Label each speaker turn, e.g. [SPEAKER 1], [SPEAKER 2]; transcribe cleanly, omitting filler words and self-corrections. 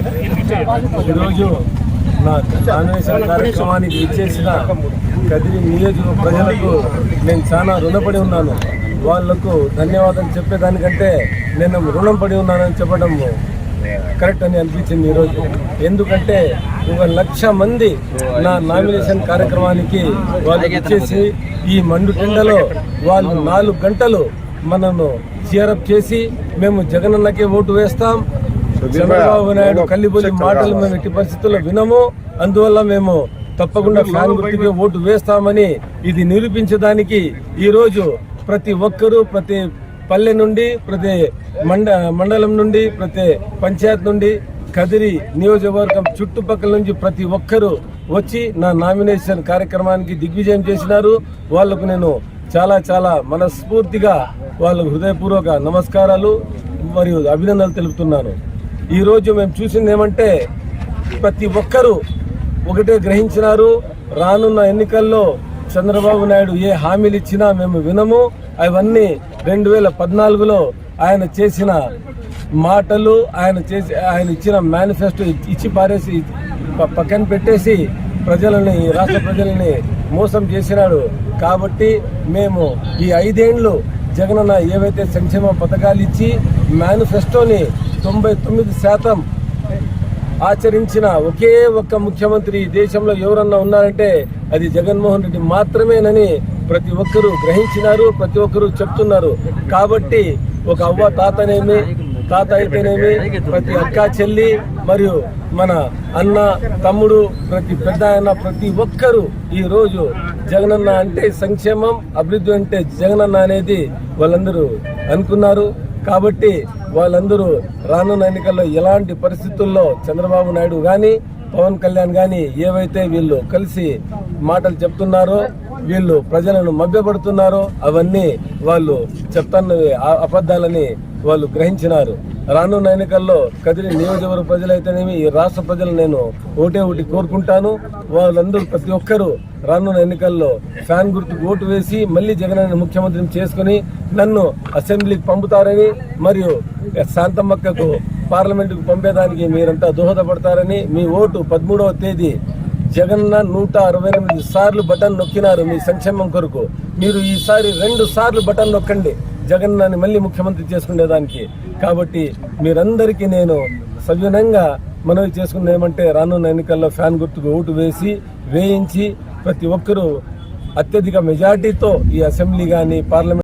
[SPEAKER 1] ఈరోజు నా నామినేషన్ కార్యక్రమానికి ఇచ్చేసిన కదిరి నియోజక ప్రజలకు నేను చాలా రుణపడి ఉన్నాను. వాళ్లకు ధన్యవాదాలు చెప్పేదానికంటే నేను రుణం పడి ఉన్నానని చెప్పడం కరెక్ట్ అని అనిపించింది ఈరోజు. ఎందుకంటే 1,00,000 మంది నా నామినేషన్ కార్యక్రమానికి వాళ్ళు ఇచ్చేసి ఈ మండు టెండలో వాళ్ళు 4 గంటలు మనను చీరప్ చేసి మేము జగనన్నకే ఓటు వేస్తాం, చంద్రబాబు నాయుడు కల్లిబొల్లి మాటలు మేము ఎట్టి పరిస్థితుల్లో వినము, అందువల్ల మేము తప్పకుండా ఫ్యాన్ గుర్తుకే ఓటు వేస్తామని ఇది నిరూపించడానికి ఈరోజు ప్రతి ఒక్కరూ ప్రతి పల్లె నుండి, ప్రతి మండలం నుండి, ప్రతి పంచాయత్ నుండి, కదిరి నియోజకవర్గం చుట్టుపక్కల నుంచి ప్రతి ఒక్కరూ వచ్చి నా నామినేషన్ కార్యక్రమానికి దిగ్విజయం చేసినారు. వాళ్లకు నేను చాలా చాలా మనస్ఫూర్తిగా వాళ్ళకు హృదయపూర్వక నమస్కారాలు మరియు అభినందనలు తెలుపుతున్నాను. ఈరోజు మేము చూసింది ఏమంటే ప్రతి ఒక్కరూ ఒకటే గ్రహించినారు, రానున్న ఎన్నికల్లో చంద్రబాబు నాయుడు ఏ హామీలు ఇచ్చినా మేము వినము. అవన్నీ 2014లో ఆయన చేసిన మాటలు, ఆయన ఇచ్చిన మేనిఫెస్టో ఇచ్చి పారేసి పక్కన పెట్టేసి ప్రజలని, రాష్ట్ర ప్రజలని మోసం చేసినాడు. కాబట్టి మేము ఈ 5 ఏళ్ళు జగనన్న ఏవైతే సంక్షేమ పథకాలు ఇచ్చి మేనిఫెస్టోని 99% ఆచరించిన ఒకే ఒక్క ముఖ్యమంత్రి దేశంలో ఎవరన్నా ఉన్నారంటే అది జగన్మోహన్ రెడ్డి మాత్రమేనని ప్రతి ఒక్కరూ గ్రహించినారు, ప్రతి ఒక్కరూ చెప్తున్నారు. కాబట్టి ఒక అవ్వ తాత అయితేనేమి, ప్రతి అక్క చెల్లి మరియు మన అన్న తమ్ముడు, ప్రతి పెద్ద ఆయన, ప్రతి ఒక్కరూ ఈరోజు జగనన్న అంటే సంక్షేమం, అభివృద్ధి అంటే జగనన్న అనేది వాళ్ళందరూ అనుకున్నారు. కాబట్టి వాళ్ళందరూ రానున్న ఎన్నికల్లో ఎలాంటి పరిస్థితుల్లో చంద్రబాబు నాయుడు కానీ, పవన్ కళ్యాణ్ కానీ ఏవైతే వీళ్ళు కలిసి మాటలు చెప్తున్నారో, వీళ్ళు ప్రజలను మభ్యపడుతున్నారో అవన్నీ వాళ్ళు చెప్తున్నవి అబద్ధాలని వాళ్ళు గ్రహించినారు. రానున్న ఎన్నికల్లో కదిరి నియోజకవర్గ ప్రజలైతేనేమి, ఈ రాష్ట్ర ప్రజలు నేను ఒకటి కోరుకుంటాను. వాళ్ళందరూ ప్రతి ఒక్కరూ రానున్న ఎన్నికల్లో ఫ్యాన్ గుర్తుకు ఓటు వేసి మళ్ళీ జగనన్న ముఖ్యమంత్రిని చేసుకుని నన్ను అసెంబ్లీకి పంపుతారని, మరియు శాంతమ్మక్కకు పార్లమెంటుకు పంపేదానికి మీరంతా దోహదపడతారని, మీ ఓటు 13వ తేదీ జగన్న 168 సార్లు బటన్ నొక్కినారు మీ సంక్షేమం కొరకు. మీరు ఈసారి 2 సార్లు బటన్ నొక్కండి జగన్నాన్ని మళ్ళీ ముఖ్యమంత్రి చేసుకునేదానికి. కాబట్టి మీరందరికీ నేను సవినంగా మనవి చేసుకున్నది ఏమంటే రానున్న ఎన్నికల్లో ఫ్యాన్ గుర్తుకు ఓటు వేయించి ప్రతి ఒక్కరూ అత్యధిక మెజార్టీతో ఈ అసెంబ్లీ కానీ పార్లమెంట్